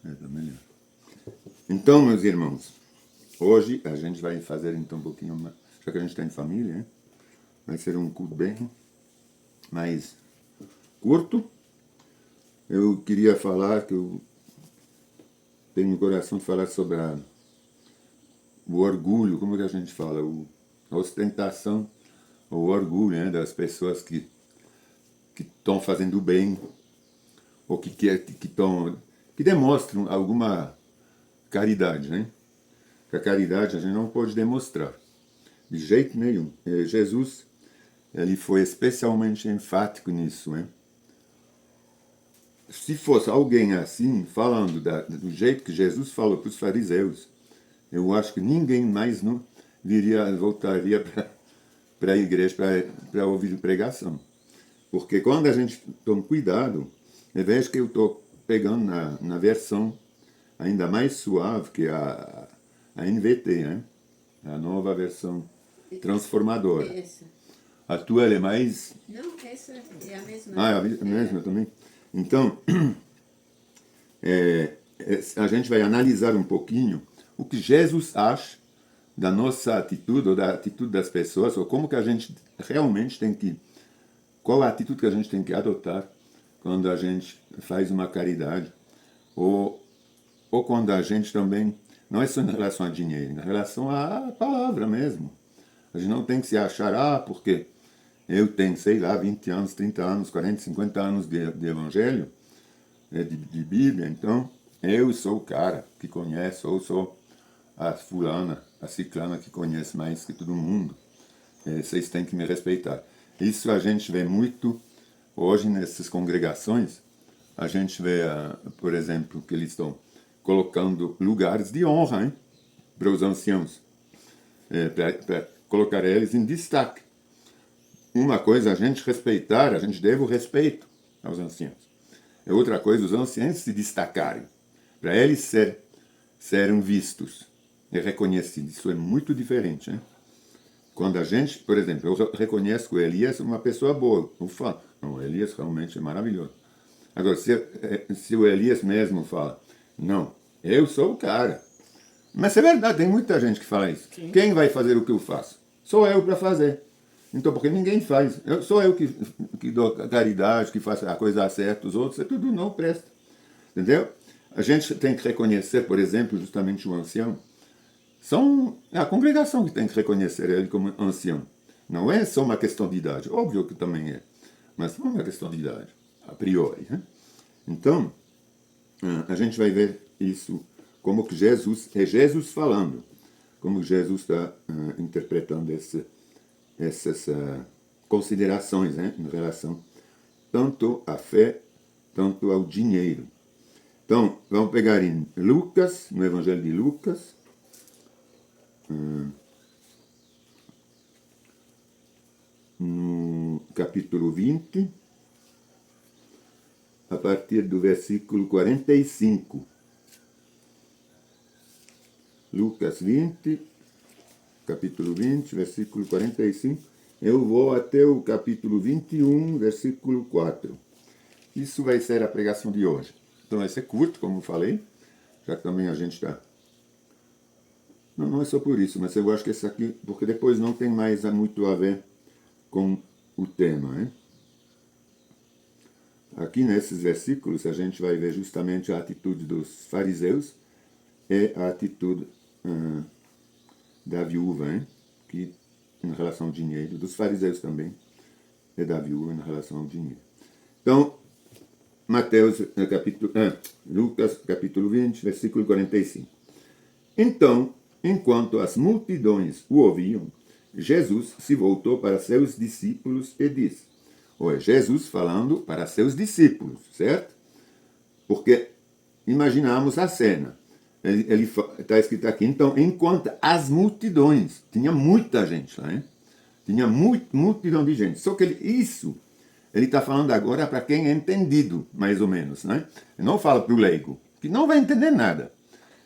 Tá melhor. Então, meus irmãos, hoje a gente vai fazer então um pouquinho mais, já que a gente está em família, né? Vai ser um culto bem mais curto. Eu queria falar que eu tenho no coração de falar sobre o orgulho, como que a gente fala, a ostentação, o orgulho, né, das pessoas que estão fazendo bem ou que demonstram alguma caridade, né? Que a caridade a gente não pode demonstrar de jeito nenhum. Jesus, ele foi especialmente enfático nisso, né? Se fosse alguém assim, falando do jeito que Jesus falou para os fariseus, eu acho que ninguém mais não voltaria para a igreja para ouvir pregação. Porque quando a gente toma cuidado, eu vejo que eu estou pegando na versão ainda mais suave que a NVT, né? A nova versão transformadora. Essa. A tua ela é mais... Não, essa é a mesma. Ah, é a mesma também? Então, a gente vai analisar um pouquinho o que Jesus acha da nossa atitude, ou da atitude das pessoas, ou como que a gente realmente tem que... Qual a atitude que a gente tem que adotar quando a gente faz uma caridade, ou quando a gente também... Não é só em relação a dinheiro, em relação à palavra mesmo. A gente não tem que se achar, porque eu tenho, sei lá, 20 anos, 30 anos, 40, 50 anos de evangelho, de Bíblia, então eu sou o cara que conhece, ou sou a fulana, a ciclana que conhece mais que todo mundo. Vocês têm que me respeitar. Isso a gente vê muito hoje nessas congregações. A gente vê, por exemplo, que eles estão colocando lugares de honra, hein, para os anciãos, para colocar eles em destaque. Uma coisa a gente respeitar, a gente deve o respeito aos anciãos. É outra coisa os anciãos se destacarem, para eles serem vistos e reconhecidos. Isso é muito diferente, né? Quando a gente, por exemplo, eu reconheço que o Elias é uma pessoa boa, eu falo, não, o Elias realmente é maravilhoso. Agora, se o Elias mesmo fala, não, eu sou o cara. Mas é verdade, tem muita gente que fala isso. Sim. Quem vai fazer o que eu faço? Sou eu para fazer. Então, porque ninguém faz. Sou eu que dou caridade, que faço a coisa certa, os outros, tudo não presta. Entendeu? A gente tem que reconhecer, por exemplo, justamente o ancião. É a congregação que tem que reconhecer ele como ancião. Não é só uma questão de idade. Óbvio que também é. Mas não é uma questão de idade, a priori. Né? Então, a gente vai ver isso como que é Jesus falando, como Jesus está interpretando essas considerações, né, em relação tanto à fé, tanto ao dinheiro. Então, vamos pegar em Lucas, no Evangelho de Lucas, no capítulo 20, a partir do versículo 45. Lucas 20, capítulo 20, versículo 45. Eu vou até o capítulo 21, versículo 4. Isso vai ser a pregação de hoje. Então vai ser curto, como eu falei, já que também a gente está... Não é só por isso, mas eu acho que esse aqui, porque depois não tem mais muito a ver com o tema, né? Aqui nesses versículos a gente vai ver justamente a atitude dos fariseus e a atitude da viúva, hein? Que em relação ao dinheiro, dos fariseus também, e da viúva em relação ao dinheiro. Então, Lucas capítulo 20, versículo 45. Então, enquanto as multidões o ouviam, Jesus se voltou para seus discípulos e disse, ou é Jesus falando para seus discípulos, certo? Porque imaginamos a cena. Ele está escrito aqui, então, enquanto as multidões, tinha muita gente lá, hein? Tinha multidão de gente. Só que ele está falando agora para quem é entendido, mais ou menos, né? Ele não fala para o leigo, que não vai entender nada.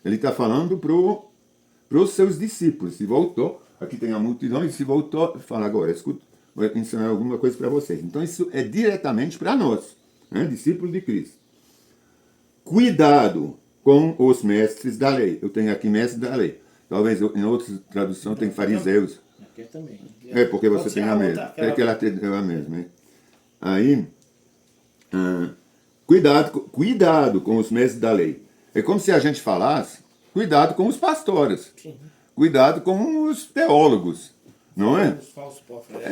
Ele está falando para os seus discípulos. Se voltou, aqui tem a multidão, e se voltou, fala agora, escuta, vou ensinar alguma coisa para vocês. Então isso é diretamente para nós, né? Discípulos de Cristo. Cuidado com os mestres da lei. Eu tenho aqui mestres da lei. Talvez em outras traduções tem fariseus. Aqui também. É porque Pode você ser tem a mesma. outra, É que ela tem a mesma. Hein? Aí, cuidado com os mestres da lei. É como se a gente falasse, cuidado com os pastores. Sim. Cuidado com os teólogos. Não é? Os falsos profetas.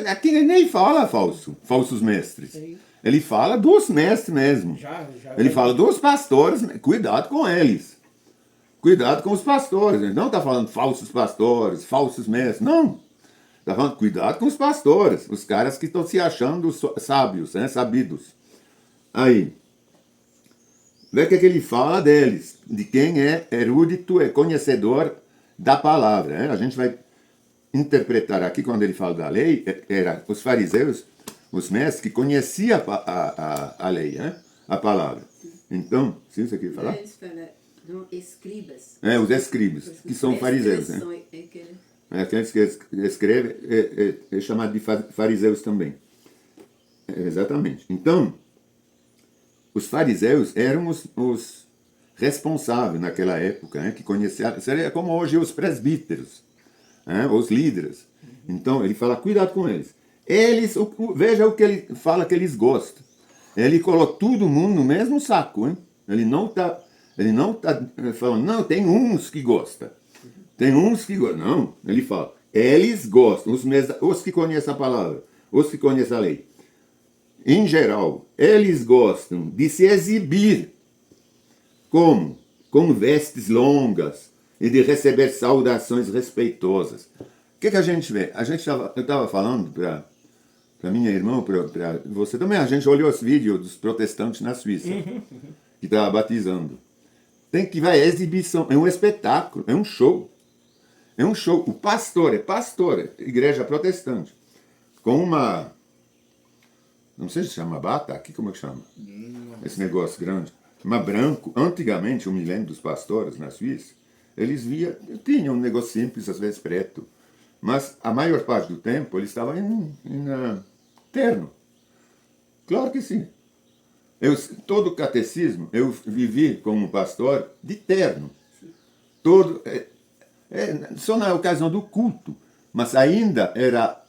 Aqui ele nem fala falsos mestres. Sim. Ele fala dos mestres mesmo. Já Ele fala dos pastores, cuidado com eles. Cuidado com os pastores. Ele não está falando falsos pastores, falsos mestres. Não. Está falando cuidado com os pastores, os caras que estão se achando sábios, né, sabidos. Aí, vê o que ele fala deles, de quem é erudito e conhecedor da palavra. Né? A gente vai interpretar aqui, quando ele fala da lei, era os fariseus, os mestres que conheciam a lei, né? A palavra. Então, sim, você quer falar? Eles falam, não, escribas. Os escribas, que são fariseus. Né? Aqueles que escrevem é chamado de fariseus também. Exatamente. Então, os fariseus eram os responsáveis naquela época, né, que conheciam, seria como hoje os presbíteros, né, os líderes. Então, ele fala, cuidado com eles. Veja o que ele fala que eles gostam. Ele coloca todo mundo no mesmo saco. Hein? Ele não está falando, não, tem uns que gostam. Tem uns que gostam. Não, ele fala, eles gostam, os que conhecem a palavra, os que conhecem a lei. Em geral, eles gostam de se exibir como? Com vestes longas e de receber saudações respeitosas. O que a gente vê? Eu estava falando para minha irmã, para você também, a gente olhou os vídeos dos protestantes na Suíça, que estava batizando. Vai exibição, é um espetáculo, é um show. É um show. O pastor, igreja protestante, com uma, não sei se chama bata, aqui como é que chama? Esse negócio grande. Uma branco. Antigamente, o milênio dos pastores na Suíça, eles tinham um negócio simples, às vezes preto. Mas a maior parte do tempo eles estavam em terno. Claro que sim. Todo o catecismo eu vivi como pastor de terno. Só na ocasião do culto. Mas ainda era,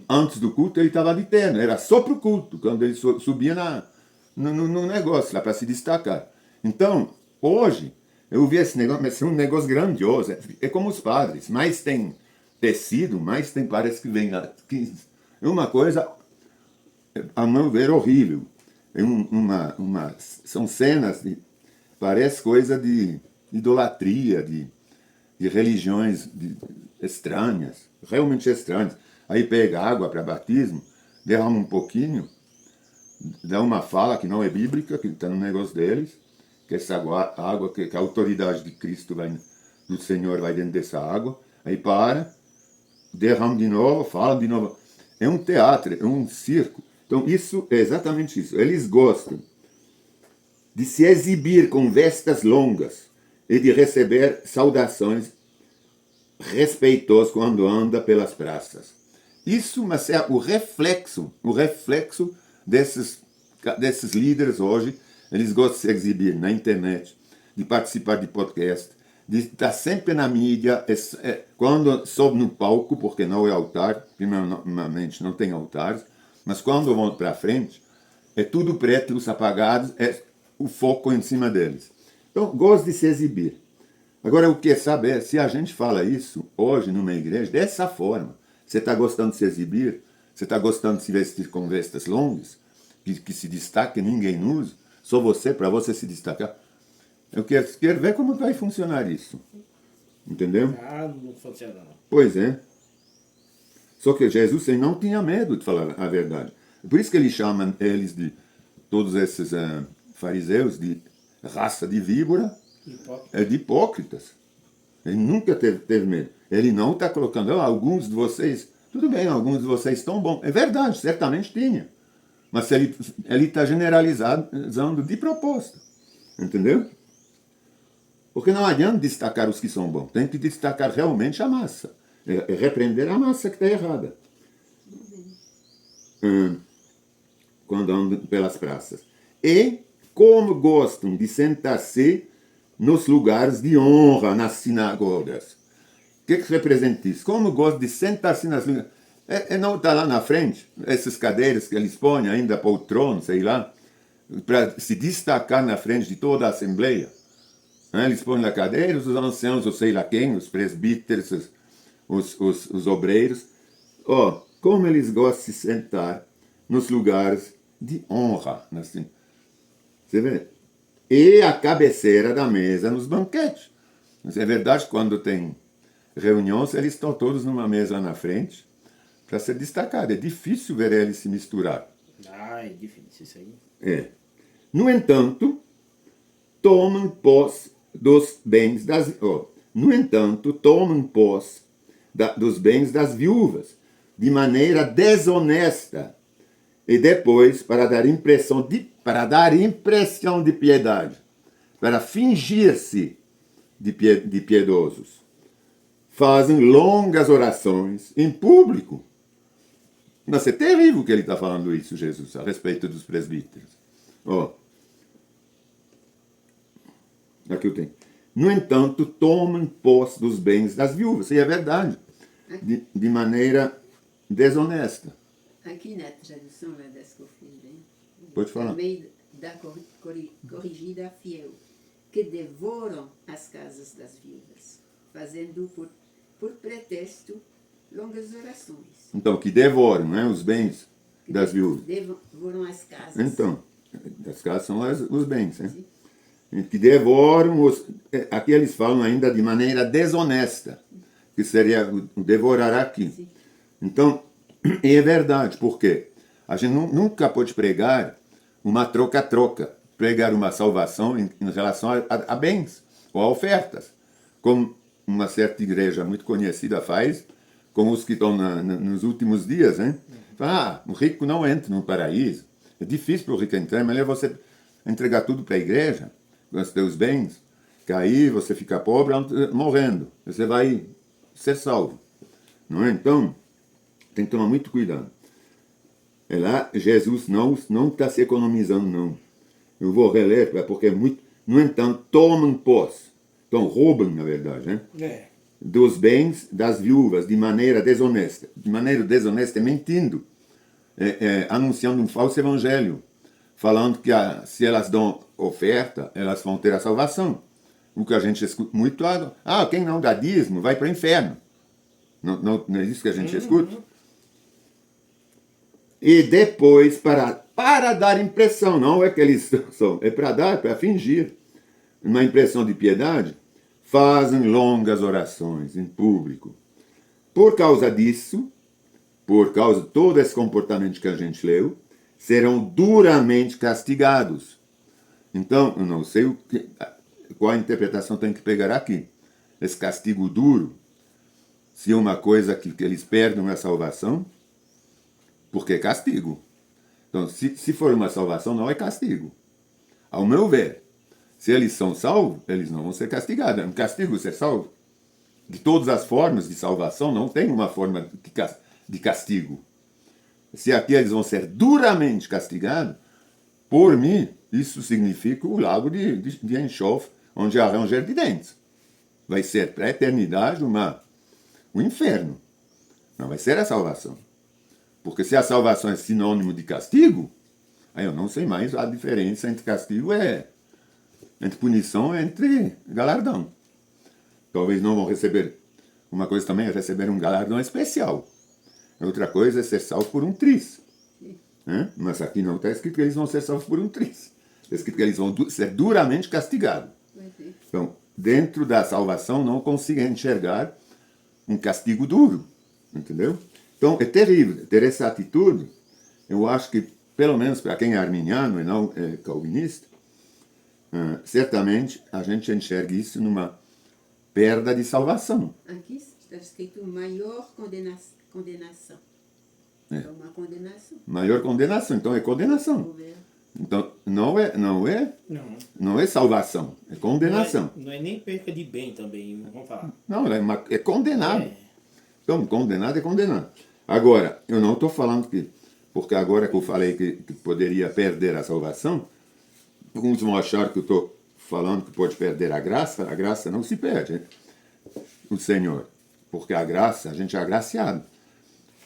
antes do culto ele estava de terno. Era só para o culto, quando ele subia no negócio, lá para se destacar. Então, hoje, eu vi esse negócio, mas é um negócio grandioso. É como os padres. Mais tem tecido, mais tem, parece que vem lá. É uma coisa, a meu ver, horrível. São cenas, parece coisa de idolatria, de religiões estranhas, realmente estranhas. Aí pega água para batismo, derrama um pouquinho, dá uma fala que não é bíblica, que está no negócio deles, que essa água, que a autoridade de Cristo, do Senhor vai dentro dessa água, aí derrama de novo, fala de novo. É um teatro, é um circo. Então isso é exatamente isso. Eles gostam de se exibir com vestes longas e de receber saudações respeitosas quando anda pelas praças. Isso, mas é o reflexo desses líderes hoje. Eles gostam de se exibir na internet, de participar de podcast, de estar sempre na mídia, quando sobe no palco, porque não é altar, primeiramente não tem altares, mas quando vão para frente, é tudo preto, luz apagados, é o foco em cima deles. Então, gosto de se exibir. Agora, eu quero saber se a gente fala isso hoje numa igreja dessa forma. Você está gostando de se exibir? Você está gostando de se vestir com vestes longas? Que se destaque, ninguém usa? Só você, para você se destacar? Eu quero ver como vai funcionar isso. Entendeu? Não funciona não. Pois é. Só que Jesus ele não tinha medo de falar a verdade. Por isso que ele chama eles de, todos esses fariseus, de raça de víbora, de hipócritas. Ele nunca teve medo. Ele não está colocando, alguns de vocês, tudo bem, alguns de vocês estão bons. É verdade, certamente tinha. Mas ele está generalizando de propósito. Entendeu? Porque não adianta destacar os que são bons. Tem que destacar realmente a massa. É repreender a massa que está errada. Quando andam pelas praças. E como gostam de sentar-se nos lugares de honra, nas sinagogas. O que representa isso? Como gosto de sentar-se nas lugares. Não está lá na frente, essas cadeiras que eles põem ainda para o trono, sei lá, para se destacar na frente de toda a Assembleia. Eles põem na cadeira, os anciãos, ou sei lá quem, os presbíteros, os obreiros. Como eles gostam de se sentar nos lugares de honra. Assim. Você vê? E a cabeceira da mesa nos banquetes. Mas é verdade que quando tem reuniões, eles estão todos numa mesa na frente para ser destacado. É difícil ver eles se misturar. É difícil isso aí. No entanto, tomam posse dos bens das... no entanto, tomam posse dos bens das viúvas de maneira desonesta e depois para dar impressão de piedade, para fingir-se de piedosos. Fazem longas orações em público. Mas é terrível que ele está falando isso, Jesus, a respeito dos presbíteros. Aqui eu tenho. No entanto, tomam posse dos bens das viúvas. E é verdade. De maneira desonesta. Aqui na tradução lá da Scofield, Pode falar. também da corrigida fiel, que devoram as casas das viúvas, fazendo por pretexto longas orações. Então, que devoram, né, os bens das viúvas. Devoram as casas. Então, as casas são os bens, né? Que devoram aqui eles falam ainda de maneira desonesta, que seria o devorar aqui. Sim. Então, é verdade, porque a gente nunca pode pregar uma troca-troca, pregar uma salvação em relação a bens ou a ofertas, como uma certa igreja muito conhecida faz, com os que estão nos últimos dias, né? O rico não entra no paraíso, é difícil para o rico entrar, mas é você entregar tudo para a igreja, com os teus bens, que aí você fica pobre morrendo, você vai ser salvo. Não é? Então, tem que tomar muito cuidado. Lá, Jesus não está se economizando, não. Eu vou reler, porque é muito... No entanto, tomam posse. Então, roubam, na verdade, né? Dos bens das viúvas de maneira desonesta. De maneira desonesta, mentindo. Anunciando um falso evangelho. Falando que se elas dão oferta, elas vão ter a salvação. O que a gente escuta muito, quem não dá dízimo vai para o inferno. Não é isso que a gente escuta? E depois, para dar impressão, não é que eles são, é para fingir uma impressão de piedade, fazem longas orações em público. Por causa disso, por causa de todo esse comportamento que a gente leu, serão duramente castigados. Então, eu não sei qual a interpretação tem que pegar aqui. Esse castigo duro, se é uma coisa que eles perdem a salvação, porque é castigo. Então, se for uma salvação, não é castigo. Ao meu ver, se eles são salvos, eles não vão ser castigados. É um castigo ser salvo. De todas as formas de salvação, não tem uma forma de castigo. Se aqui eles vão ser duramente castigados, por mim, isso significa o lago de enxofre, onde há ranger de dentes. Vai ser para a eternidade um inferno. Não vai ser a salvação. Porque se a salvação é sinônimo de castigo, aí eu não sei mais a diferença entre castigo entre punição e entre galardão. Talvez não vão receber, uma coisa também é receber um galardão especial. Outra coisa é ser salvo por um triz. Mas aqui não está escrito que eles vão ser salvos por um triz. Está escrito que eles vão ser duramente castigados. Então, dentro da salvação não consigo enxergar um castigo duro. Entendeu? Então, é terrível ter essa atitude. Eu acho que, pelo menos para quem é arminiano e não calvinista, certamente a gente enxerga isso numa perda de salvação. Aqui está escrito maior condenação. É uma condenação. Maior condenação, então é condenação. Então não é salvação, é condenação. Não é nem perca de bem também, vamos falar. Não, é condenado. Então, condenado é condenado. Agora, eu não estou falando que, porque agora que eu falei que poderia perder a salvação, alguns vão achar que eu estou falando que pode perder a graça não se perde. O Senhor. Porque a graça, a gente é agraciado.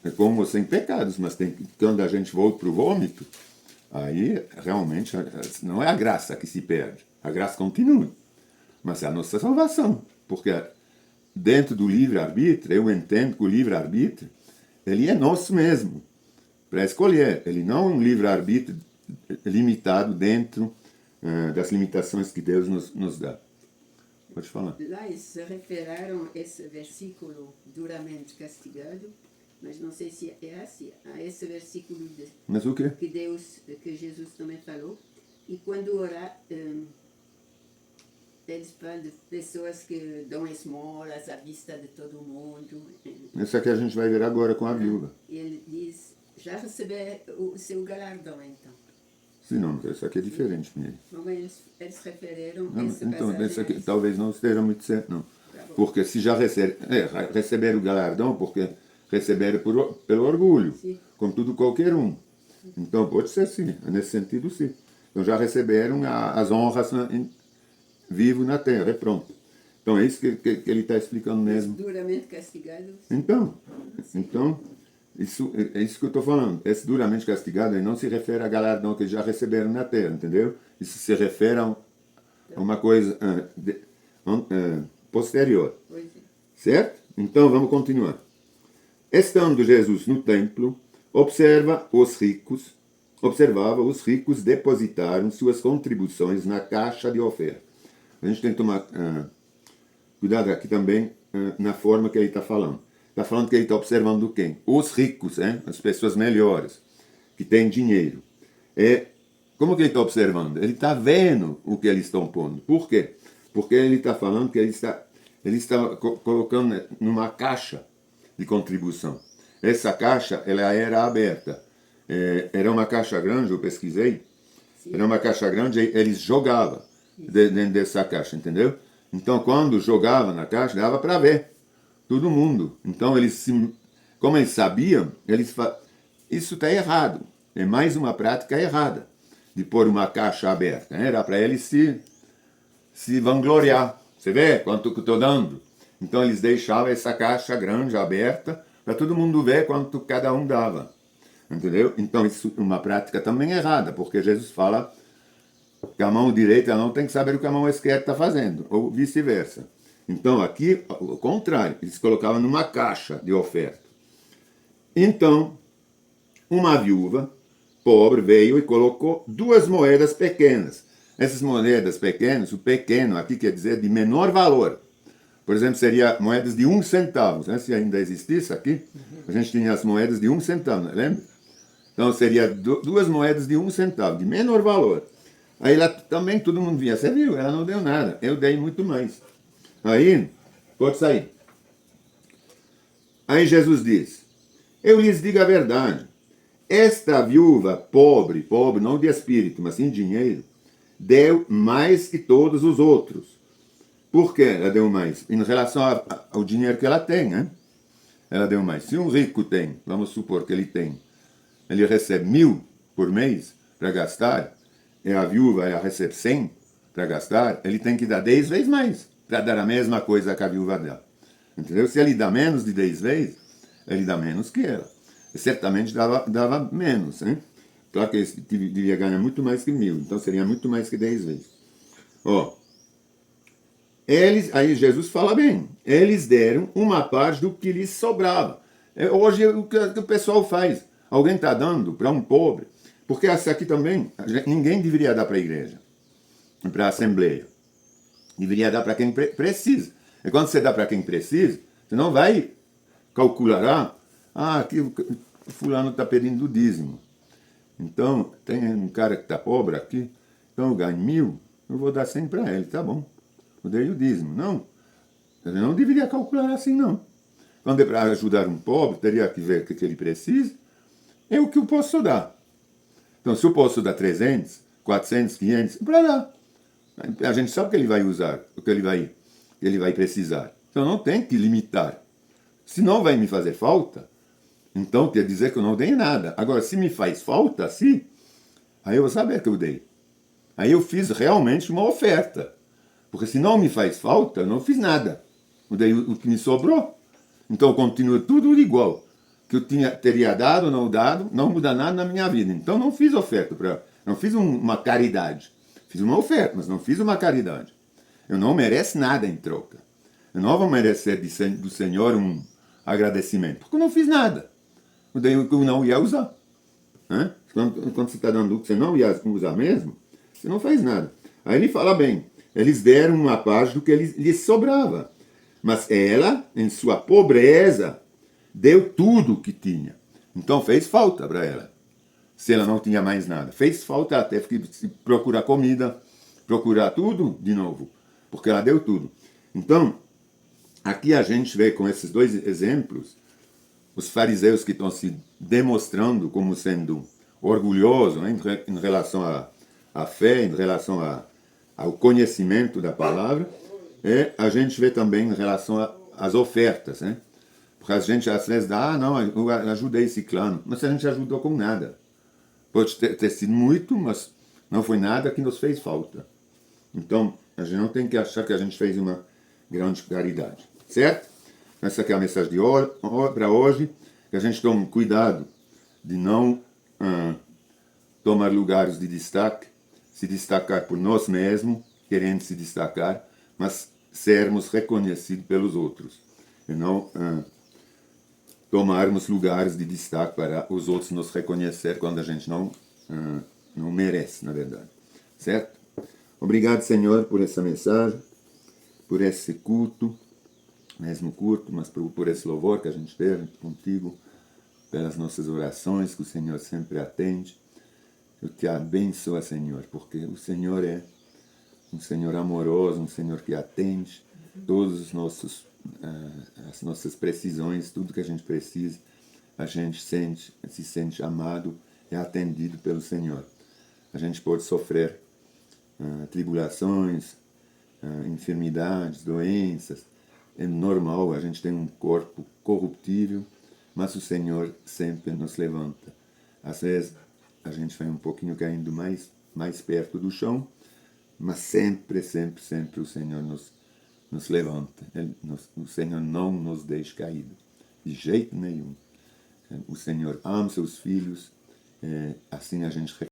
É como sem pecados, mas quando a gente volta para o vômito, aí realmente não é a graça que se perde. A graça continua. Mas é a nossa salvação. Porque dentro do livre-arbítrio, eu entendo que o livre-arbítrio, ele é nosso mesmo, para escolher. Ele não é um livre-arbítrio limitado dentro das limitações que Deus nos dá. Pode falar. Lá eles se referiram a esse versículo duramente castigado, mas não sei se é assim, a esse versículo Mas o quê? que Jesus também falou. E quando orar, eles falam de pessoas que dão esmolas à vista de todo mundo. Isso aqui a gente vai ver agora com a viúva. E ele diz, já receber o seu galardão, então. Sim, não, isso aqui é diferente. Mas eles referiram Não, esse então, passagem isso aqui a isso. talvez não esteja muito certo, não. Tá bom. Porque se já receberam o galardão, porque receberam pelo orgulho, Sim. como tudo qualquer um. Então pode ser sim, nesse sentido sim. Então já receberam as honras vivo na terra, é pronto. Então é isso que ele está explicando mesmo. Duramente castigados. Então isso, é isso que eu estou falando. Esse duramente castigado ele não se refere a galardão que já receberam na terra, entendeu? Isso se refere a uma coisa posterior. Pois é. Certo? Então vamos continuar. Estando Jesus no templo, observava os ricos depositaram suas contribuições na caixa de oferta. A gente tem que tomar cuidado aqui também na forma que ele está falando. Está falando que ele está observando quem? Os ricos, as pessoas melhores, que têm dinheiro. Como que ele está observando? Ele está vendo o que eles estão pondo. Por quê? Porque ele está falando que ele está colocando numa caixa de contribuição. Essa caixa ela era aberta. Era uma caixa grande, eu pesquisei. Sim. Era uma caixa grande, eles jogavam dentro dessa caixa, entendeu? Então, quando jogava na caixa, dava para ver todo mundo. Então, como eles sabiam, isso está errado. É mais uma prática errada de pôr uma caixa aberta. Era para eles se vangloriar. Você vê quanto que eu estou dando? Então, eles deixavam essa caixa grande aberta para todo mundo ver quanto cada um dava. Entendeu? Então, isso é uma prática também errada, porque Jesus fala que a mão direita não tem que saber o que a mão esquerda está fazendo, ou vice-versa. Então, aqui, ao contrário, eles colocavam numa caixa de oferta. Então, uma viúva pobre veio e colocou 2 moedas pequenas. Essas moedas pequenas, o pequeno aqui quer dizer de menor valor. Por exemplo, seria moedas de 1 centavo. Né? Se ainda existisse aqui, a gente tinha as moedas de 1 centavo, lembra? Então, seria 2 moedas de 1 centavo, de menor valor. Aí lá também todo mundo via, você viu, ela não deu nada, eu dei muito mais. Aí, pode sair. Aí Jesus diz, eu lhes digo a verdade, esta viúva pobre não de espírito, mas sim de dinheiro, deu mais que todos os outros. Por que ela deu mais? Em relação ao dinheiro que ela tem, né? Ela deu mais. Se um rico tem, vamos supor que ele recebe 1.000 por mês para gastar, e a viúva ela recebe 100 para gastar, ele tem que dar 10 vezes mais para dar a mesma coisa que a viúva dá. Entendeu? Se ele dá menos de 10 vezes, ele dá menos que ela. E certamente dava menos, né? Claro que ele devia ganhar muito mais que 1.000, então seria muito mais que 10 vezes. Aí Jesus fala bem, eles deram uma parte do que lhes sobrava. Hoje o que o pessoal faz? Alguém está dando para um pobre, porque essa aqui também, ninguém deveria dar para a igreja, para a assembleia. Deveria dar para quem precisa. E quando você dá para quem precisa, você não vai calcular, aqui o fulano está pedindo o dízimo. Então, tem um cara que está pobre aqui, então eu ganho 1.000, eu vou dar 100 para ele, tá bom. Eu dei o dízimo. Não, eu não deveria calcular assim, não. Quando é para ajudar um pobre, teria que ver o que ele precisa, é o que eu posso dar. Então, se eu posso dar 300, 400, 500, para lá. A gente sabe o que ele vai usar, o que ele vai precisar. Então, não tem que limitar. Se não vai me fazer falta, então quer dizer que eu não dei nada. Agora, se me faz falta, sim, aí eu vou saber que eu dei. Aí eu fiz realmente uma oferta. Porque se não me faz falta, eu não fiz nada. Daí o que me sobrou. Então continua tudo igual. Que eu teria dado ou não dado, não muda nada na minha vida. Então não fiz oferta, não fiz uma caridade. Fiz uma oferta, mas não fiz uma caridade. Eu não mereço nada em troca. Eu não vou merecer do Senhor um agradecimento, porque eu não fiz nada. Daí eu não ia usar. Né? Quando você está dando o que você não ia usar mesmo, você não faz nada. Aí ele fala bem, eles deram uma parte do que lhes sobrava. Mas ela, em sua pobreza, deu tudo o que tinha. Então fez falta para ela. Se ela não tinha mais nada. Fez falta até procurar comida, procurar tudo de novo. Porque ela deu tudo. Então, aqui a gente vê com esses dois exemplos, os fariseus que estão se demonstrando como sendo orgulhosos, né, em relação à fé, em relação ao conhecimento da palavra, e a gente vê também em relação às ofertas, né? Porque a gente às vezes dá, não, eu ajudei esse clã, mas a gente ajudou com nada. Pode ter sido muito, mas não foi nada que nos fez falta. Então, a gente não tem que achar que a gente fez uma grande caridade, certo? Essa aqui é a mensagem para hoje, que a gente tome cuidado de não tomar lugares de destaque, se destacar por nós mesmos, querendo se destacar, mas sermos reconhecidos pelos outros, e não tomarmos lugares de destaque para os outros nos reconhecer quando a gente não merece, na verdade. Certo? Obrigado, Senhor, por essa mensagem, por esse culto, mesmo curto, mas por esse louvor que a gente teve contigo, pelas nossas orações que o Senhor sempre atende. Eu te abençoo, Senhor, porque o Senhor é um Senhor amoroso, um Senhor que atende todos os as nossas precisões, tudo que a gente precisa, a gente se sente amado e atendido pelo Senhor. A gente pode sofrer tribulações, enfermidades, doenças, é normal, a gente tem um corpo corruptível, mas o Senhor sempre nos levanta. Às vezes a gente vai um pouquinho caindo mais perto do chão, mas sempre, sempre, sempre o Senhor nos levanta. O Senhor não nos deixa caído, de jeito nenhum. O Senhor ama seus filhos, assim a gente